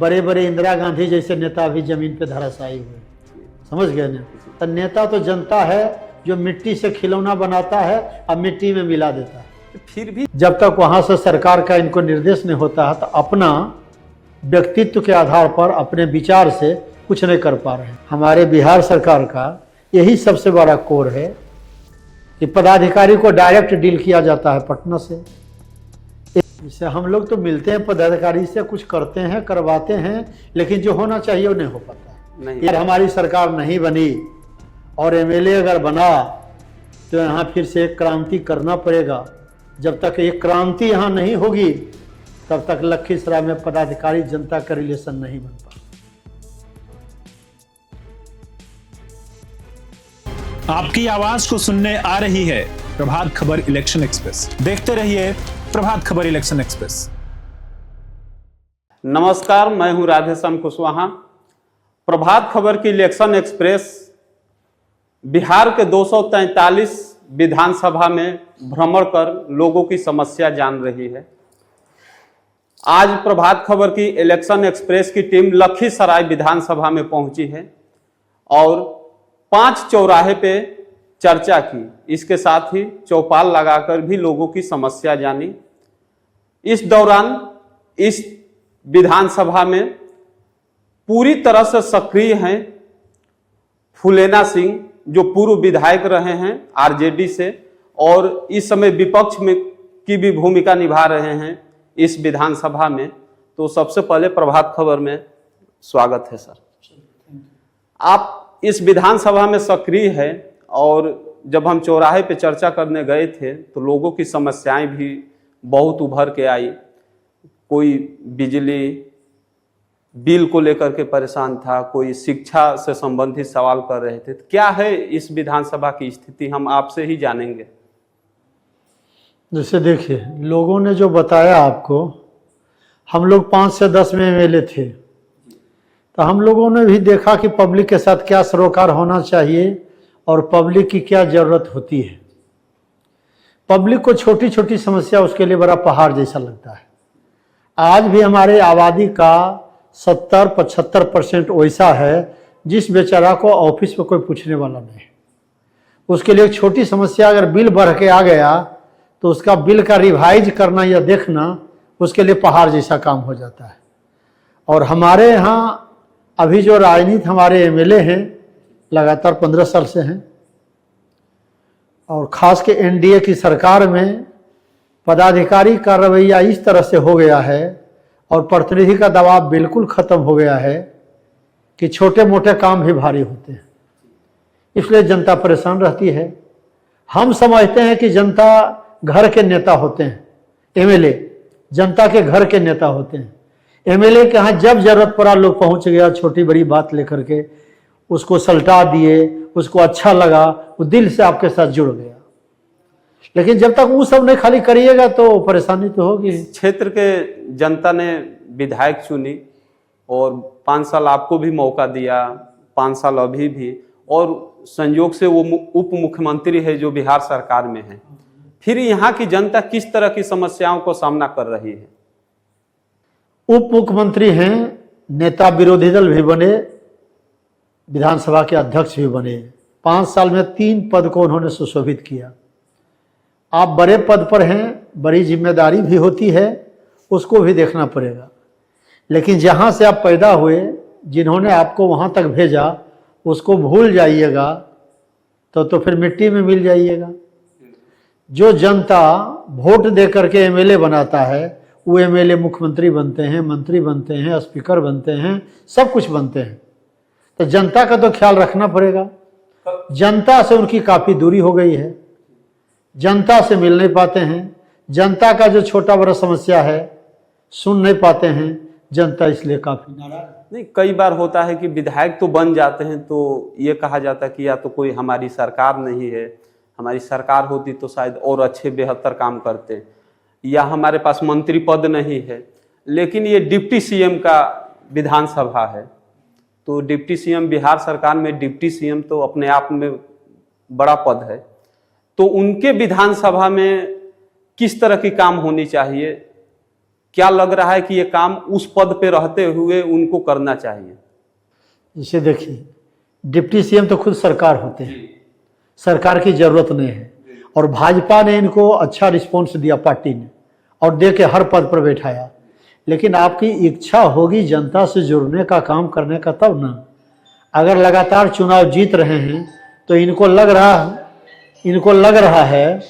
बड़े बड़े इंदिरा गांधी जैसे नेता भी जमीन पे धराशायी हुए। समझ गए ना? तो नेता तो जनता है जो मिट्टी से खिलौना बनाता है और मिट्टी में मिला देता है। फिर भी जब तक वहां से सरकार का इनको निर्देश नहीं होता है तो अपना व्यक्तित्व के आधार पर अपने विचार से कुछ नहीं कर पा रहे हैं। हमारे बिहार सरकार का यही सबसे बड़ा कोर है कि पदाधिकारी को डायरेक्ट डील किया जाता है पटना से। इससे हम लोग तो मिलते हैं पदाधिकारी से, कुछ करते हैं, करवाते हैं, लेकिन जो होना चाहिए वो नहीं हो पाता है। यार हमारी सरकार नहीं बनी और एमएलए अगर बना तो यहाँ फिर से एक क्रांति करना पड़ेगा। जब तक एक क्रांति यहाँ नहीं होगी तब तक लखीसराय में पदाधिकारी जनता का रिलेशन नहीं बन पाता। आपकी आवाज को सुनने आ रही है प्रभात खबर इलेक्शन एक्सप्रेस। देखते रहिए प्रभात खबर इलेक्शन एक्सप्रेस। नमस्कार, मैं हूं राधेश्याम कुशवाहा। प्रभात खबर की इलेक्शन एक्सप्रेस बिहार के 243 विधानसभा में भ्रमण कर लोगों की समस्या जान रही है। आज प्रभात खबर की इलेक्शन एक्सप्रेस की टीम लखीसराय विधानसभा में पहुंची है और 5 चौराहे पे चर्चा की। इसके साथ ही चौपाल लगाकर भी लोगों की समस्या जानी। इस दौरान इस विधानसभा में पूरी तरह से सक्रिय हैं फुलेना सिंह, जो पूर्व विधायक रहे हैं आरजेडी से और इस समय विपक्ष में की भी भूमिका निभा रहे हैं इस विधानसभा में। तो सबसे पहले प्रभात खबर में स्वागत है सर। आप इस विधानसभा में सक्रिय है और जब हम चौराहे पे चर्चा करने गए थे तो लोगों की समस्याएं भी बहुत उभर के आई। कोई बिजली बिल को लेकर के परेशान था, कोई शिक्षा से संबंधित सवाल कर रहे थे। तो क्या है इस विधानसभा की स्थिति, हम आपसे ही जानेंगे। जैसे देखिए, लोगों ने जो बताया आपको, हम लोग 5 से 10 में एमएलए थे, तो हम लोगों ने भी देखा कि पब्लिक के साथ क्या सरोकार होना चाहिए और पब्लिक की क्या ज़रूरत होती है। पब्लिक को छोटी छोटी समस्या उसके लिए बड़ा पहाड़ जैसा लगता है। आज भी हमारे आबादी का 70-75% वैसा है जिस बेचारा को ऑफिस में कोई पूछने वाला नहीं है। उसके लिए एक छोटी समस्या अगर बिल बढ़ के आ गया तो उसका बिल का रिवाइज करना या देखना उसके लिए पहाड़ जैसा काम हो जाता है। और हमारे यहाँ अभी जो राजनीति हमारे एमएलए हैं लगातार 15 साल से हैं और ख़ास के एनडीए की सरकार में पदाधिकारी का रवैया इस तरह से हो गया है और प्रतिनिधि का दबाव बिल्कुल ख़त्म हो गया है कि छोटे मोटे काम भी भारी होते हैं। इसलिए जनता परेशान रहती है। हम समझते हैं कि जनता घर के नेता होते हैं, एमएलए जनता के घर के नेता होते हैं। एमएलए के यहाँ जब जरूरत पड़ा लोग पहुँच गया, छोटी बड़ी बात लेकर के उसको सलटा दिए, उसको अच्छा लगा, वो दिल से आपके साथ जुड़ गया। लेकिन जब तक वो सब नहीं खाली करिएगा तो परेशानी तो होगी। क्षेत्र के जनता ने विधायक चुनी और 5 साल आपको भी मौका दिया, 5 साल अभी भी, और संयोग से वो उप मुख्यमंत्री है जो बिहार सरकार में है। फिर यहाँ की जनता किस तरह की समस्याओं को सामना कर रही है? उप मुख्यमंत्री हैं, नेता विरोधी दल भी बने, विधानसभा के अध्यक्ष भी बने। 5 साल में 3 पद को उन्होंने सुशोभित किया। आप बड़े पद पर हैं, बड़ी जिम्मेदारी भी होती है, उसको भी देखना पड़ेगा। लेकिन जहाँ से आप पैदा हुए, जिन्होंने आपको वहाँ तक भेजा, उसको भूल जाइएगा तो फिर मिट्टी में मिल जाइएगा। जो जनता वोट दे करके एमएलए बनाता है वो एमएलए मुख्यमंत्री बनते हैं, मंत्री बनते हैं, स्पीकर बनते हैं, सब कुछ बनते हैं। तो जनता का तो ख्याल रखना पड़ेगा। जनता से उनकी काफ़ी दूरी हो गई है, जनता से मिल नहीं पाते हैं, जनता का जो छोटा बड़ा समस्या है सुन नहीं पाते हैं, जनता इसलिए काफ़ी नाराज। नहीं, कई बार होता है कि विधायक तो बन जाते हैं तो ये कहा जाता है कि या तो कोई हमारी सरकार नहीं है, हमारी सरकार होती तो शायद और अच्छे बेहतर काम करते, या हमारे पास मंत्री पद नहीं है। लेकिन ये डिप्टी सीएम का विधानसभा है, तो डिप्टी सीएम, बिहार सरकार में डिप्टी सीएम तो अपने आप में बड़ा पद है। तो उनके विधानसभा में किस तरह की काम होनी चाहिए क्या लग रहा है कि ये काम उस पद पे रहते हुए उनको करना चाहिए? इसे देखिए, डिप्टी सीएम तो खुद सरकार होते हैं, सरकार की जरूरत नहीं है, और भाजपा ने इनको अच्छा रिस्पॉन्स दिया पार्टी ने, और दे के हर पद पर बैठाया। लेकिन आपकी इच्छा होगी जनता से जुड़ने का, काम करने का, तब ना। अगर लगातार चुनाव जीत रहे हैं तो इनको लग रहा है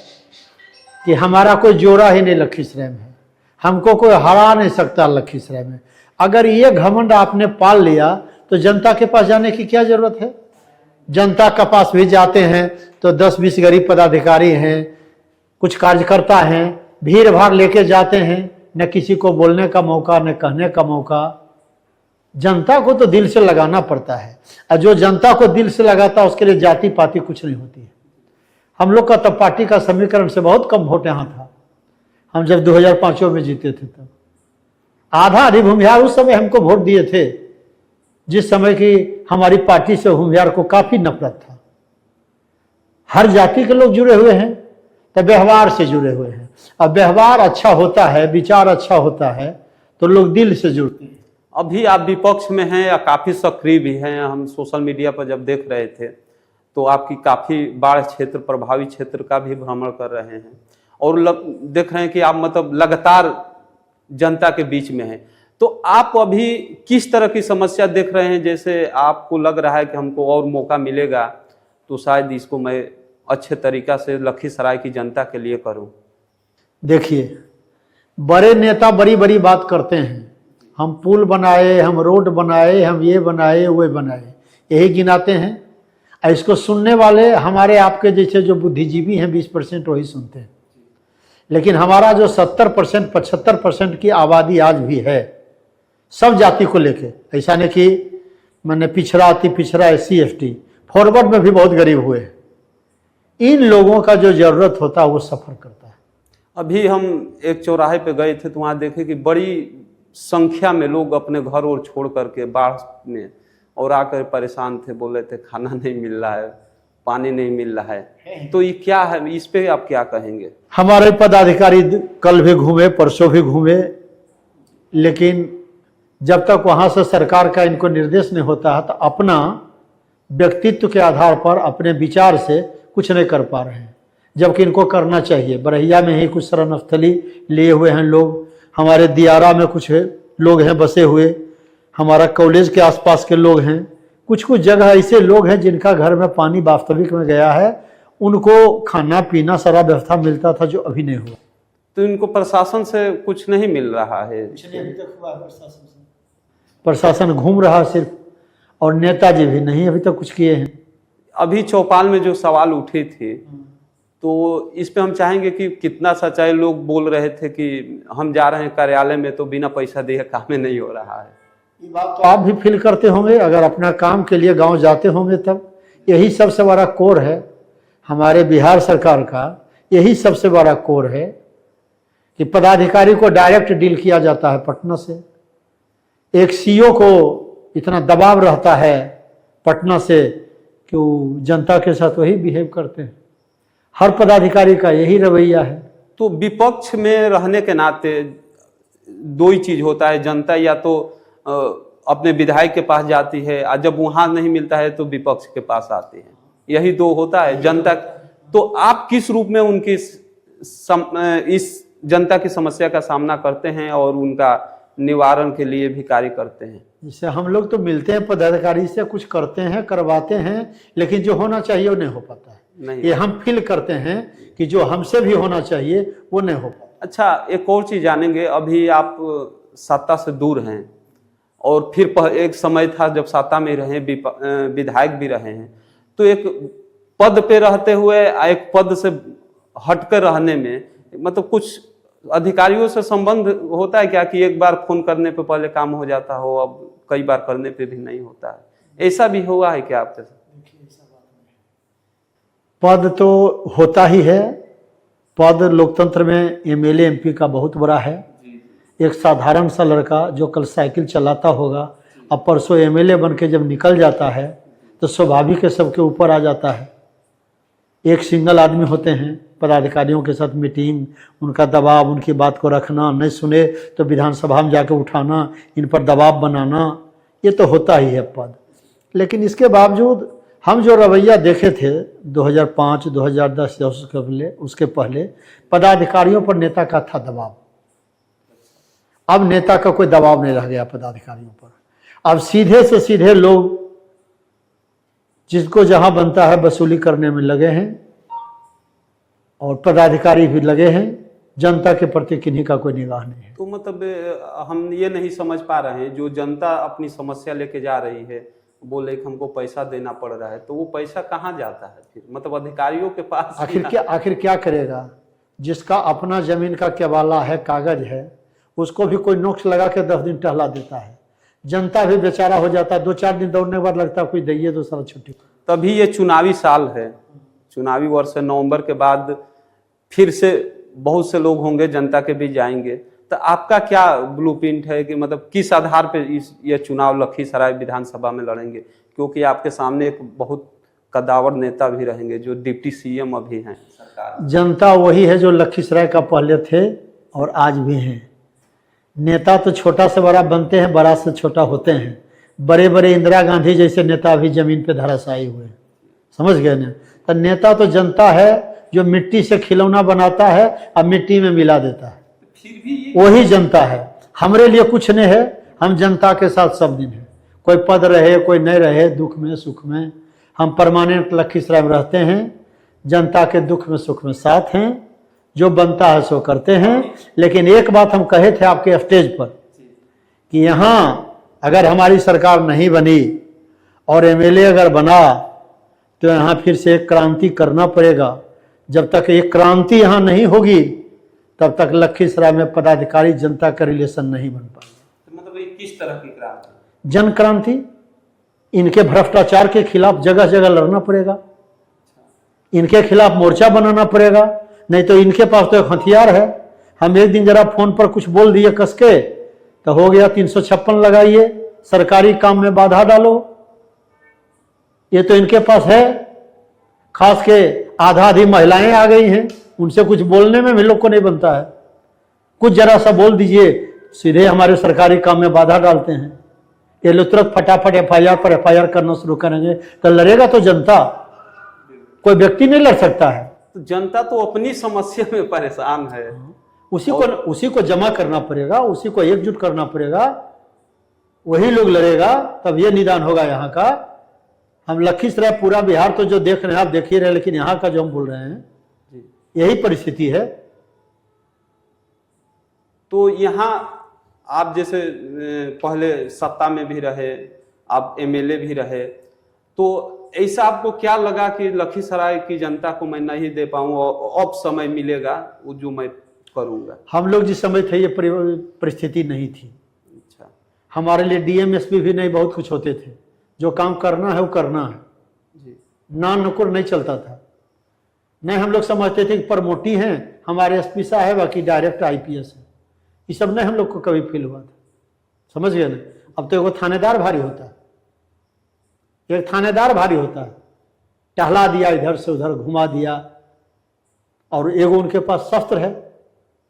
कि हमारा कोई जोड़ा ही नहीं लखीसराय में, हमको कोई हरा नहीं सकता लखीसराय में। अगर ये घमंड आपने पाल लिया तो जनता के पास जाने की क्या जरूरत है? जनता के पास भी जाते हैं तो 10-20 गरीब पदाधिकारी हैं, कुछ कार्यकर्ता हैं, भीड़ भाड़ लेके जाते हैं, न किसी को बोलने का मौका, न कहने का मौका। जनता को तो दिल से लगाना पड़ता है, और जो जनता को दिल से लगाता है उसके लिए जाति पाति कुछ नहीं होती है। हम लोग का तब पार्टी का समीकरण से बहुत कम वोट यहाँ था। हम जब 2005 में जीते थे तब आधा आधी भूमिहार उस समय हमको वोट दिए थे, जिस समय की हमारी पार्टी से भूमिहार को काफी नफरत था। हर जाति के लोग जुड़े हुए हैं, तो व्यवहार से जुड़े हुए हैं। अब व्यवहार अच्छा होता है, विचार अच्छा होता है, तो लोग दिल से जुड़ते हैं। अभी आप विपक्ष में हैं या काफी सक्रिय भी हैं। हम सोशल मीडिया पर जब देख रहे थे तो आपकी काफी बाढ़ क्षेत्र, प्रभावित क्षेत्र का भी भ्रमण कर रहे हैं, और देख रहे हैं कि आप मतलब लगातार जनता के बीच में हैं। तो आप अभी किस तरह की समस्या देख रहे हैं? जैसे आपको लग रहा है कि हमको और मौका मिलेगा तो शायद इसको मैं अच्छे तरीका से लखीसराय की जनता के लिए करूं। देखिए, बड़े नेता बड़ी बड़ी बात करते हैं, हम पुल बनाए, हम रोड बनाए, हम ये बनाए, वो बनाए, यही गिनाते हैं। इसको सुनने वाले हमारे आपके जैसे जो बुद्धिजीवी हैं 20% वही सुनते हैं। लेकिन हमारा जो 70% 75% की आबादी आज भी है, सब जाति को लेके, ऐसा नहीं कि मैंने पिछड़ा, अति पिछड़ा, SC ST, फॉरवर्ड में भी बहुत गरीब हुए। इन लोगों का जो जरूरत होता है वो सफर करता है। अभी हम एक चौराहे पे गए थे तो वहाँ देखे कि बड़ी संख्या में लोग अपने घर और छोड़ करके बाढ़ में और आकर परेशान थे, बोल रहे थे खाना नहीं मिल रहा है, पानी नहीं मिल रहा है। तो ये क्या है, इस पे आप क्या कहेंगे? हमारे पदाधिकारी कल भी घूमे, परसों भी घूमे, लेकिन जब तक वहां से सरकार का इनको निर्देश नहीं होता है तो अपना व्यक्तित्व के आधार पर, अपने विचार से कुछ नहीं कर पा रहे हैं, जबकि इनको करना चाहिए। बरहिया में ही कुछ शरणस्थली लिए हुए हैं लोग, हमारे दियारा में कुछ लोग हैं बसे हुए, हमारा कॉलेज के आसपास के लोग हैं, कुछ कुछ जगह ऐसे लोग हैं जिनका घर में पानी वास्तविक में गया है, उनको खाना पीना सारा व्यवस्था मिलता था, जो अभी नहीं हुआ। तो इनको प्रशासन से कुछ नहीं मिल रहा है? प्रशासन घूम रहा सिर्फ, और नेताजी भी नहीं अभी तक कुछ किए हैं। अभी चौपाल में जो सवाल उठे थे तो इस पे हम चाहेंगे कि कितना सच्चाई। लोग बोल रहे थे कि हम जा रहे हैं कार्यालय में तो बिना पैसा दिए काम नहीं हो रहा है। ये बात तो आप भी फील करते होंगे, अगर अपना काम के लिए गांव जाते होंगे तब। यही सबसे बड़ा कोर है हमारे बिहार सरकार का, यही सबसे बड़ा कोर है कि पदाधिकारी को डायरेक्ट डील किया जाता है पटना से। एक सीओ को इतना दबाव रहता है पटना से कि वो जनता के साथ वही बिहेव करते हैं। हर पदाधिकारी का यही रवैया है। तो विपक्ष में रहने के नाते दो ही चीज होता है, जनता या तो अपने विधायक के पास जाती है, और जब वहां नहीं मिलता है तो विपक्ष के पास आती है, यही दो होता है जनता। तो आप किस रूप में उनकी इस जनता की समस्या का सामना करते हैं और उनका निवारण के लिए भी कार्य करते हैं? जैसे हम लोग तो मिलते हैं पदाधिकारी से, कुछ करते हैं, करवाते हैं, लेकिन जो होना चाहिए वो नहीं हो पाता है। नहीं, ये हम फील करते हैं कि जो हमसे भी होना चाहिए वो नहीं हो पाता। अच्छा, एक और चीज जानेंगे। अभी आप सत्ता से दूर हैं और फिर एक समय था जब सत्ता में रहे, विधायक भी रहे हैं, तो एक पद पे रहते हुए एक पद से हटकर रहने में मतलब कुछ अधिकारियों से संबंध होता है क्या कि एक बार फोन करने पे पहले काम हो जाता हो, अब कई बार करने पे भी नहीं होता है? ऐसा भी हुआ है क्या आपके साथ? पद तो होता ही है, पद लोकतंत्र में MLA MP का बहुत बड़ा है। एक साधारण सा लड़का जो कल साइकिल चलाता होगा अब परसों MLA बन के जब निकल जाता है तो स्वाभाविक है सबके ऊपर आ जाता है। एक सिंगल आदमी होते हैं, पदाधिकारियों के साथ मीटिंग, उनका दबाव, उनकी बात को रखना, नहीं सुने तो विधानसभा में जाकर उठाना, इन पर दबाव बनाना, ये तो होता ही है पद। लेकिन इसके बावजूद हम जो रवैया देखे थे 2005, 2010 या उसके पहले पदाधिकारियों पर नेता का था दबाव। अब नेता का कोई दबाव नहीं रह गया पदाधिकारियों पर। अब सीधे से सीधे लोग जिसको जहां बनता है वसूली करने में लगे हैं, और पदाधिकारी भी लगे हैं, जनता के प्रति किन्हीं का कोई निगाह नहीं है। तो मतलब हम ये नहीं समझ पा रहे हैं, जो जनता अपनी समस्या लेके जा रही है, बोले कि हमको पैसा देना पड़ रहा है, तो वो पैसा कहाँ जाता है फिर? मतलब अधिकारियों के पास आखिर क्या करेगा? जिसका अपना जमीन का केवाला है, कागज है, उसको भी कोई नोक्स लगा के 10 दिन टहला देता है। जनता भी बेचारा हो जाता है, 2-4 दिन दौड़ने के बाद लगता है कोई दैये दूसरा छुट्टी। तभी ये चुनावी साल है, चुनावी वर्ष है, नवंबर के बाद फिर से बहुत से लोग होंगे, जनता के बीच जाएंगे। तो आपका क्या ब्लूप्रिंट है कि मतलब किस आधार पे ये चुनाव लखीसराय विधानसभा में लड़ेंगे? क्योंकि आपके सामने एक बहुत कदावर नेता भी रहेंगे जो डिप्टी सीएम अभी हैं सरकार। जनता वही है जो लखीसराय का पहले थे और आज भी हैं। नेता तो छोटा से बड़ा बनते हैं, बड़ा से छोटा होते हैं। बड़े बड़े इंदिरा गांधी जैसे नेता भी जमीन पे धराशायी हुए, समझ गए ना? तो नेता तो जनता है जो मिट्टी से खिलौना बनाता है और मिट्टी में मिला देता है, वही जनता है। हमारे लिए कुछ नहीं है, हम जनता के साथ सब दिन है। कोई पद रहे कोई नहीं रहे, दुख में सुख में हम परमानेंट लखीसराय में रहते हैं। जनता के दुख में सुख में साथ हैं, जो बनता है सो करते हैं। लेकिन एक बात हम कहे थे आपके स्टेज पर कि यहाँ अगर हमारी सरकार नहीं बनी और एमएलए अगर बना तो यहाँ फिर से एक क्रांति करना पड़ेगा। जब तक एक क्रांति यहाँ नहीं होगी तब तक लखीसराय में पदाधिकारी जनता का रिलेशन नहीं बन पाएगा। मतलब ये किस तरह की क्रांति? जन क्रांति। इनके भ्रष्टाचार के खिलाफ जगह जगह लड़ना पड़ेगा, इनके खिलाफ मोर्चा बनाना पड़ेगा। नहीं तो इनके पास तो एक हथियार है। हम एक दिन जरा फोन पर कुछ बोल दिए कस के तो हो गया 356 लगाइए, सरकारी काम में बाधा डालो। ये तो इनके पास है। खास के आधा आधी महिलाएं आ गई हैं, उनसे कुछ बोलने में भी लोग को नहीं बनता है। कुछ जरा सा बोल दीजिए, सीधे हमारे सरकारी काम में बाधा डालते हैं। ये लोग तुरंत फटाफट एफआईआर पर एफआईआर करना शुरू करेंगे। तो लड़ेगा तो जनता, कोई व्यक्ति नहीं लड़ सकता है। तो जनता तो अपनी समस्या में परेशान है, उसी को जमा करना पड़ेगा, उसी को एकजुट करना पड़ेगा, वही लोग लड़ेगा, तब ये निदान होगा यहाँ का। हम लखीसराय पूरा बिहार तो जो देख रहे हैं आप देख ही रहे, लेकिन यहाँ का जो हम बोल रहे हैं यही परिस्थिति है। तो यहाँ आप जैसे पहले सत्ता में भी रहे, आप एमएलए भी रहे, तो ऐसा आपको क्या लगा कि लखीसराय की जनता को मैं नहीं दे पाऊंगा, अब समय मिलेगा वो जो मैं करूंगा? हम लोग जिस समय थे ये परिस्थिति नहीं थी। अच्छा, हमारे लिए डीएमएसपी भी नहीं, बहुत कुछ होते थे। जो काम करना है वो करना है जी। ना नुकुर नहीं चलता था। नहीं हम लोग समझते थे कि प्रमोटी हैं, हमारे एसपी साहब है, बाकी डायरेक्ट आईपीएस है। ये सब नहीं हम लोग को कभी फील हुआ था, समझ गए ना? अब तो एगो थानेदार भारी होता है, एक थानेदार भारी होता है, टहला दिया इधर से उधर घुमा दिया, और एगो उनके पास शस्त्र है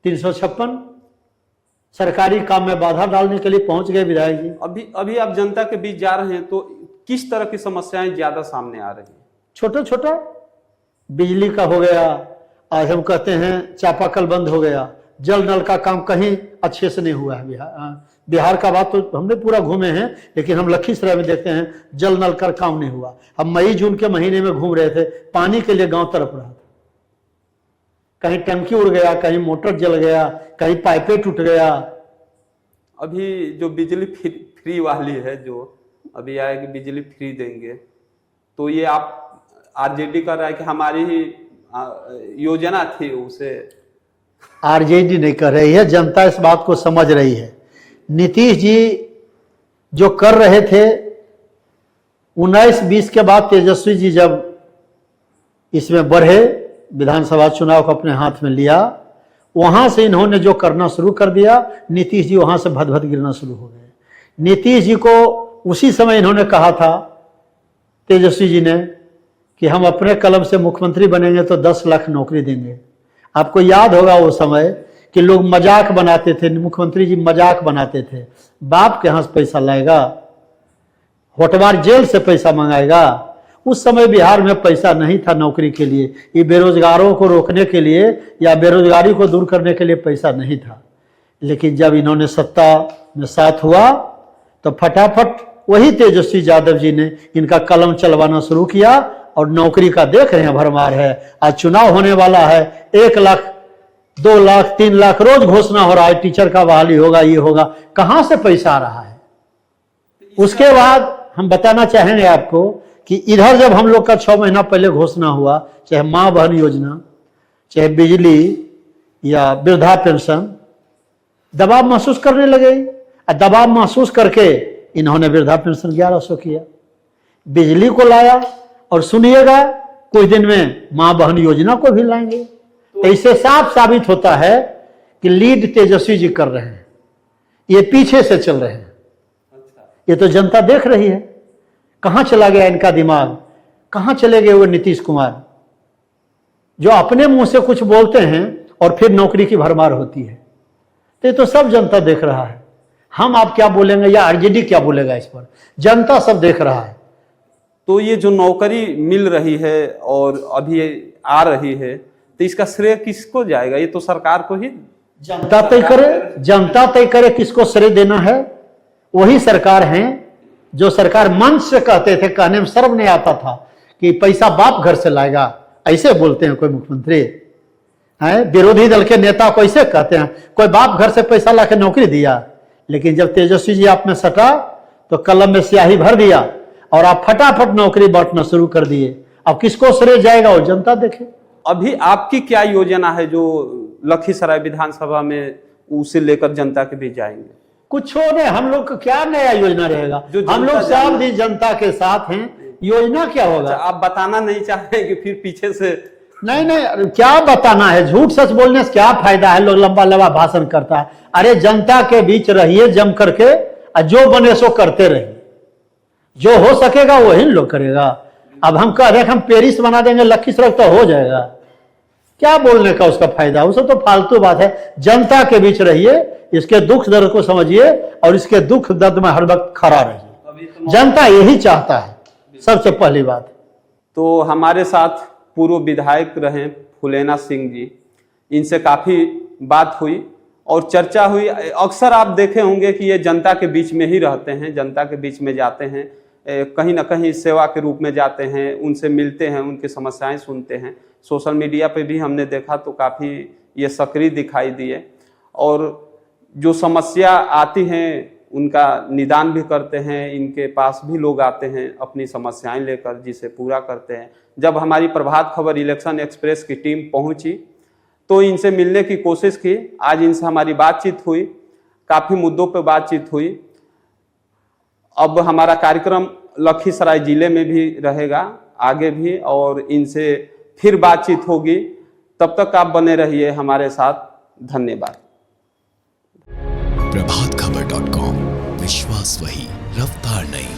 356, सरकारी काम में बाधा डालने के लिए पहुंच गए विधायक जी। अभी आप जनता के बीच जा रहे हैं तो किस तरह की समस्याएं ज्यादा सामने आ रही हैं? छोटा छोटा बिजली का हो गया, आज हम कहते हैं चापाकल बंद हो गया, जल नल का काम कहीं अच्छे से नहीं हुआ है। बिहार का बात तो हमने पूरा घूमे हैं, लेकिन हम लखीसराय में देखते हैं जल नल का काम नहीं हुआ। हम मई जून के महीने में घूम रहे थे, पानी के लिए गांव तरफ रहा था, कहीं टंकी उड़ गया, कहीं मोटर जल गया, कहीं पाइपें टूट गया। अभी जो बिजली फ्री वाली है, जो अभी आएगी बिजली फ्री देंगे, तो ये आप आरजेडी कर रहा है कि हमारी ही योजना थी? उसे आरजेडी नहीं कर रही है, जनता इस बात को समझ रही है। नीतीश जी जो कर रहे थे 19-20 के बाद, तेजस्वी जी जब इसमें बढ़े, विधानसभा चुनाव को अपने हाथ में लिया, वहां से इन्होंने जो करना शुरू कर दिया, नीतीश जी वहां से भद-भद गिरना शुरू हो गए। नीतीश जी को उसी समय इन्होंने कहा था, तेजस्वी जी ने, कि हम अपने कलम से मुख्यमंत्री बनेंगे तो 10 लाख नौकरी देंगे। आपको याद होगा वो समय कि लोग मजाक बनाते थे, मुख्यमंत्री जी मजाक बनाते थे, बाप के यहाँ से पैसा लाएगा, होटवार जेल से पैसा मंगाएगा। उस समय बिहार में पैसा नहीं था नौकरी के लिए, ये बेरोजगारों को रोकने के लिए या बेरोजगारी को दूर करने के लिए पैसा नहीं था। लेकिन जब इन्होंने सत्ता में साथ हुआ तो फटाफट वही तेजस्वी यादव जी ने इनका कलम चलवाना शुरू किया और नौकरी का देख रहे हैं भरमार है। आज चुनाव होने वाला है, 1 लाख 2 लाख 3 लाख रोज घोषणा हो रहा है, टीचर का बहाली होगा, ये होगा, कहां से पैसा आ रहा है। उसके बाद हम बताना चाहेंगे आपको कि इधर जब हम लोग का 6 महीना पहले घोषणा हुआ, चाहे मां बहन योजना, चाहे बिजली या वृद्धा पेंशन, दबाव महसूस करने लगे। दबाव महसूस करके इन्होंने वृद्धा पेंशन 1100 किया, बिजली को लाया और सुनिएगा कुछ दिन में मां बहन योजना को भी लाएंगे। तो इससे साफ साबित होता है कि लीड तेजस्वी जी कर रहे हैं, ये पीछे से चल रहे हैं। ये तो जनता देख रही है। कहां चला गया इनका दिमाग, कहां चले गए वो नीतीश कुमार जो अपने मुंह से कुछ बोलते हैं और फिर नौकरी की भरमार होती है। तो ये तो सब जनता देख रहा है। हम आप क्या बोलेंगे या आरजेडी क्या बोलेगा इस पर, जनता सब देख रहा है। तो ये जो नौकरी मिल रही है और अभी आ रही है, तो इसका श्रेय किसको जाएगा? ये तो सरकार को ही जनता तय करे, जनता तय करे किसको श्रेय देना है। वही सरकार है जो सरकार मंच से कहते थे, कहने में शर्म नहीं आता था कि पैसा बाप घर से लाएगा, ऐसे बोलते हैं कोई मुख्यमंत्री है। विरोधी दल के नेता को ऐसे कहते हैं, कोई बाप घर से पैसा ला के नौकरी दिया। लेकिन जब तेजस्वी जी आप में सटा तो कलम में स्याही भर दिया और आप फटाफट नौकरी बांटना शुरू कर दिए। अब किसको श्रेय जाएगा वो जनता देखे। अभी आपकी क्या योजना है जो लखीसराय विधानसभा में उसे लेकर जनता के बीच जाएंगे? कुछ नहीं, हम लोग का क्या नया योजना रहेगा, हम लोग सब दिन जनता के साथ हैं। योजना क्या होगा? आप बताना नहीं चाहते कि फिर पीछे से? नहीं, क्या बताना है, झूठ सच बोलने से क्या फायदा है। लोग लंबा लंबा भाषण करता है। अरे जनता के बीच रहिए जम करके, जो बने सो करते रहिए, जो हो सकेगा वही लोग करेगा। अब हम कह रहे हैं हम पेरिस बना देंगे लखीसराय तो हो जाएगा, क्या बोलने का उसका फायदा? उससे तो फालतू बात है। जनता के बीच रहिए, इसके दुख दर्द को समझिए और इसके दुख दर्द में हर वक्त खड़ा रहिए। जनता यही चाहता है सबसे पहली बात। तो हमारे साथ पूर्व विधायक रहे फुलेना सिंह जी, इनसे काफी बात हुई और चर्चा हुई। अक्सर आप देखे होंगे कि ये जनता के बीच में ही रहते हैं, जनता के बीच में जाते हैं, कहीं ना कहीं सेवा के रूप में जाते हैं, उनसे मिलते हैं, उनकी समस्याएं सुनते हैं। सोशल मीडिया पे भी हमने देखा तो काफ़ी ये सक्रिय दिखाई दिए और जो समस्या आती हैं उनका निदान भी करते हैं। इनके पास भी लोग आते हैं अपनी समस्याएं लेकर, जिसे पूरा करते हैं। जब हमारी प्रभात खबर इलेक्शन एक्सप्रेस की टीम पहुंची तो इनसे मिलने की कोशिश की। आज इनसे हमारी बातचीत हुई, काफ़ी मुद्दों पर बातचीत हुई। अब हमारा कार्यक्रम लखीसराय जिले में भी रहेगा आगे भी और इनसे फिर बातचीत होगी। तब तक आप बने रहिए हमारे साथ। धन्यवाद। प्रभातखबर.com, विश्वास वही, रफ्तार नहीं।